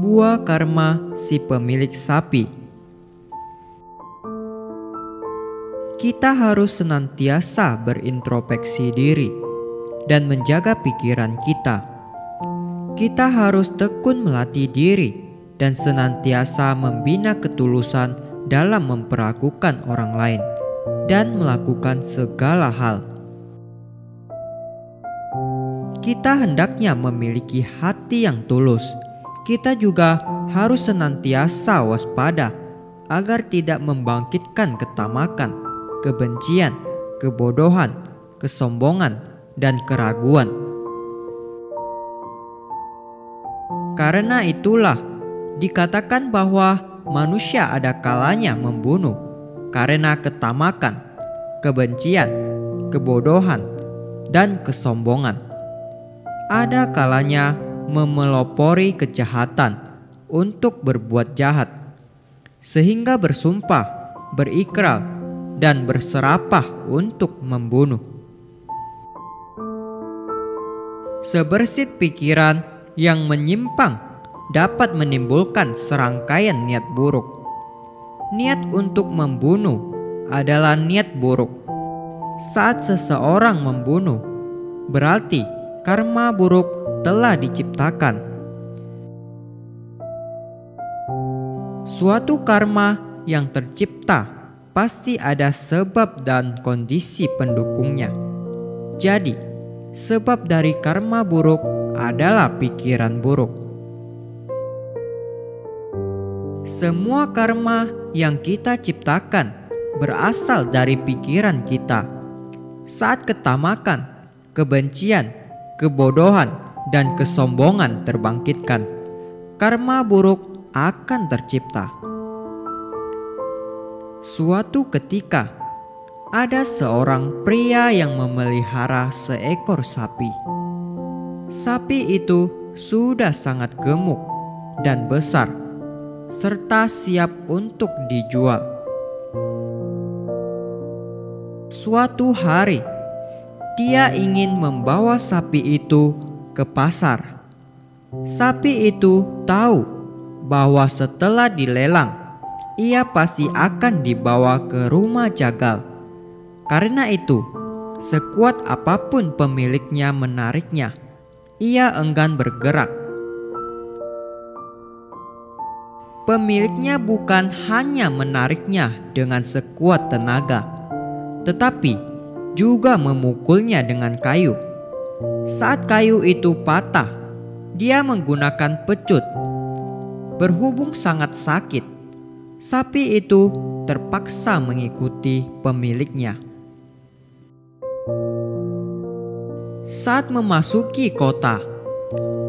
Buah karma si pemilik sapi. Kita harus senantiasa berintrospeksi diri dan menjaga pikiran kita. Kita harus tekun melatih diri dan senantiasa membina ketulusan dalam memperlakukan orang lain dan melakukan segala hal. Kita hendaknya memiliki hati yang tulus. Kita juga harus senantiasa waspada agar tidak membangkitkan ketamakan, kebencian, kebodohan, kesombongan, dan keraguan. Karena itulah dikatakan bahwa manusia ada kalanya membunuh karena ketamakan, kebencian, kebodohan, dan kesombongan. Ada kalanya memelopori kejahatan untuk berbuat jahat, sehingga bersumpah, berikrar, dan berserapah untuk membunuh. Sebersit pikiran yang menyimpang dapat menimbulkan serangkaian niat buruk. Niat untuk membunuh adalah niat buruk. Saat seseorang membunuh, berarti karma buruk telah diciptakan. Suatu karma yang tercipta pasti ada sebab dan kondisi pendukungnya. Jadi, sebab dari karma buruk adalah pikiran buruk. Semua karma yang kita ciptakan berasal dari pikiran kita. Saat ketamakan, kebencian, kebodohan, dan kesombongan terbangkitkan, karma buruk akan tercipta. Suatu ketika, ada seorang pria yang memelihara seekor sapi. Sapi itu sudah sangat gemuk dan besar, serta siap untuk dijual. Suatu hari, dia ingin membawa sapi itu ke pasar. Sapi itu tahu bahwa setelah dilelang, ia pasti akan dibawa ke rumah jagal. Karena itu, sekuat apapun pemiliknya menariknya, ia enggan bergerak. Pemiliknya bukan hanya menariknya dengan sekuat tenaga, tetapi juga memukulnya dengan kayu. Saat kayu itu patah, dia menggunakan pecut. Berhubung sangat sakit, sapi itu terpaksa mengikuti pemiliknya. Saat memasuki kota,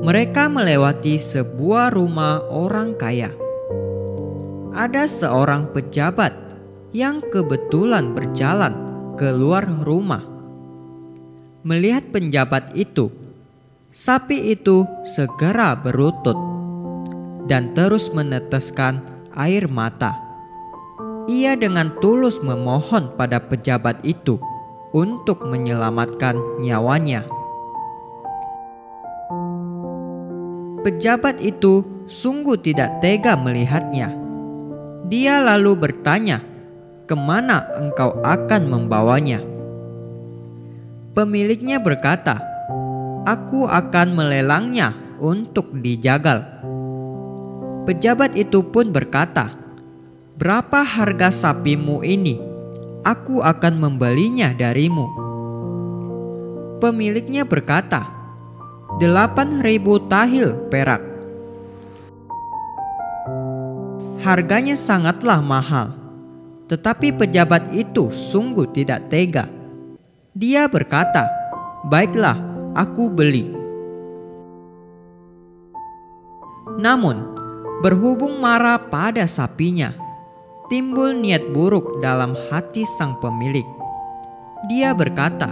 mereka melewati sebuah rumah orang kaya. Ada seorang pejabat yang kebetulan berjalan keluar rumah. Melihat penjabat itu, sapi itu segera berlutut dan terus meneteskan air mata. Ia dengan tulus memohon pada pejabat itu untuk menyelamatkan nyawanya. Pejabat itu sungguh tidak tega melihatnya. Dia lalu bertanya, "Kemana engkau akan membawanya?" Pemiliknya berkata, "Aku akan melelangnya untuk dijagal." Pejabat itu pun berkata, "Berapa harga sapimu ini? Aku akan membelinya darimu." Pemiliknya berkata, 8.000 tahil perak. Harganya sangatlah mahal. Tetapi pejabat itu sungguh tidak tega. Dia berkata, "Baiklah, aku beli." Namun, berhubung marah pada sapinya, timbul niat buruk dalam hati sang pemilik. Dia berkata,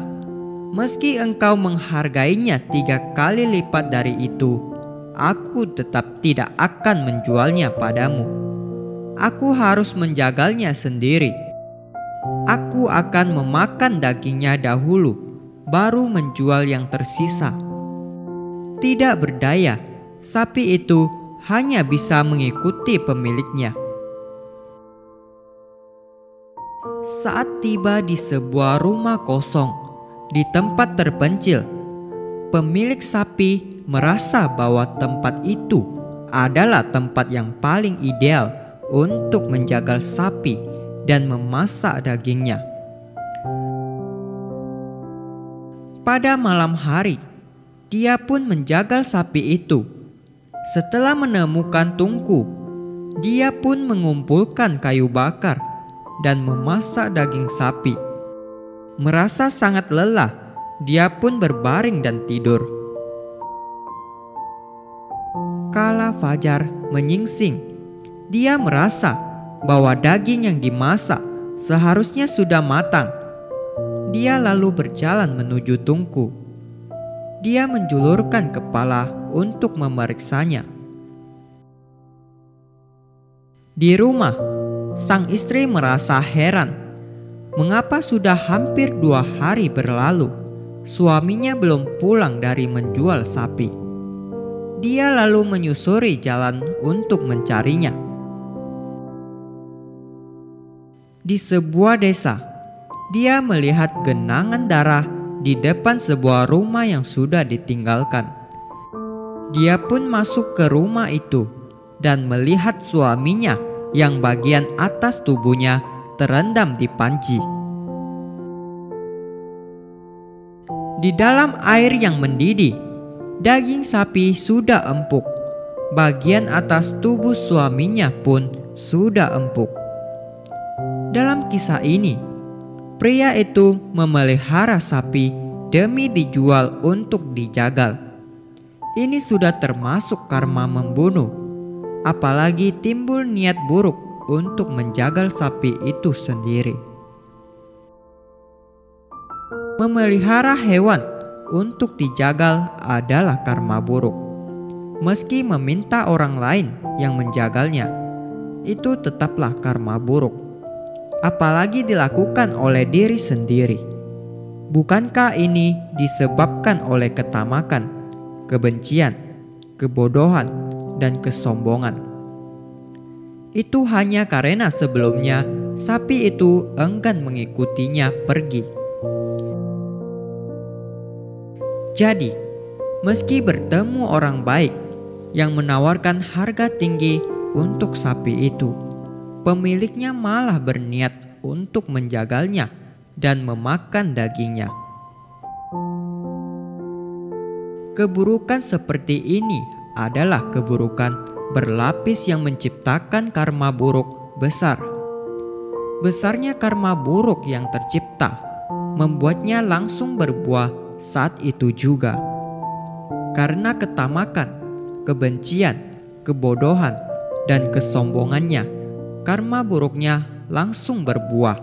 "Meski engkau menghargainya 3 kali lipat dari itu, aku tetap tidak akan menjualnya padamu. Aku harus menjagalnya sendiri. Aku akan memakan dagingnya dahulu, baru menjual yang tersisa." Tidak berdaya, sapi itu hanya bisa mengikuti pemiliknya. Saat tiba di sebuah rumah kosong di tempat terpencil, pemilik sapi merasa bahwa tempat itu adalah tempat yang paling ideal untuk menjagal sapi dan memasak dagingnya. Pada malam hari, dia pun menjagal sapi itu. Setelah menemukan tungku, dia pun mengumpulkan kayu bakar dan memasak daging sapi. Merasa sangat lelah, dia pun berbaring dan tidur. Kala fajar menyingsing, dia merasa bahwa daging yang dimasak seharusnya sudah matang. Dia lalu berjalan menuju tungku. Dia menjulurkan kepala untuk memeriksanya. Di rumah, sang istri merasa heran. Mengapa sudah hampir 2 hari berlalu, suaminya belum pulang dari menjual sapi? Dia lalu menyusuri jalan untuk mencarinya. Di sebuah desa, dia melihat genangan darah di depan sebuah rumah yang sudah ditinggalkan. Dia pun masuk ke rumah itu dan melihat suaminya yang bagian atas tubuhnya terendam di panci. Di dalam air yang mendidih, daging sapi sudah empuk. Bagian atas tubuh suaminya pun sudah empuk. Dalam kisah ini, pria itu memelihara sapi demi dijual untuk dijagal. Ini sudah termasuk karma membunuh, apalagi timbul niat buruk untuk menjagal sapi itu sendiri. Memelihara hewan untuk dijagal adalah karma buruk. Meski meminta orang lain yang menjagalnya, itu tetaplah karma buruk. Apalagi dilakukan oleh diri sendiri. Bukankah ini disebabkan oleh ketamakan, kebencian, kebodohan, dan kesombongan? Itu hanya karena sebelumnya sapi itu enggan mengikutinya pergi. Jadi, meski bertemu orang baik yang menawarkan harga tinggi untuk sapi itu, pemiliknya malah berniat untuk menjagalnya dan memakan dagingnya. Keburukan seperti ini adalah keburukan berlapis yang menciptakan karma buruk besar. Besarnya karma buruk yang tercipta membuatnya langsung berbuah saat itu juga. Karena ketamakan, kebencian, kebodohan, dan kesombongannya, karma buruknya langsung berbuah.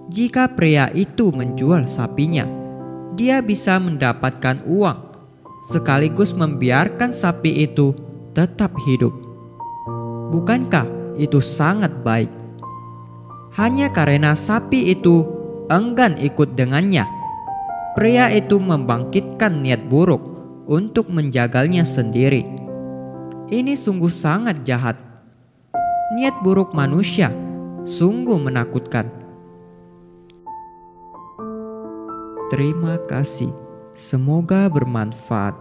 Jika pria itu menjual sapinya, dia bisa mendapatkan uang, sekaligus membiarkan sapi itu tetap hidup. Bukankah itu sangat baik? Hanya karena sapi itu enggan ikut dengannya, pria itu membangkitkan niat buruk untuk menjagalnya sendiri. Ini sungguh sangat jahat. Niat buruk manusia sungguh menakutkan. Terima kasih. Semoga bermanfaat.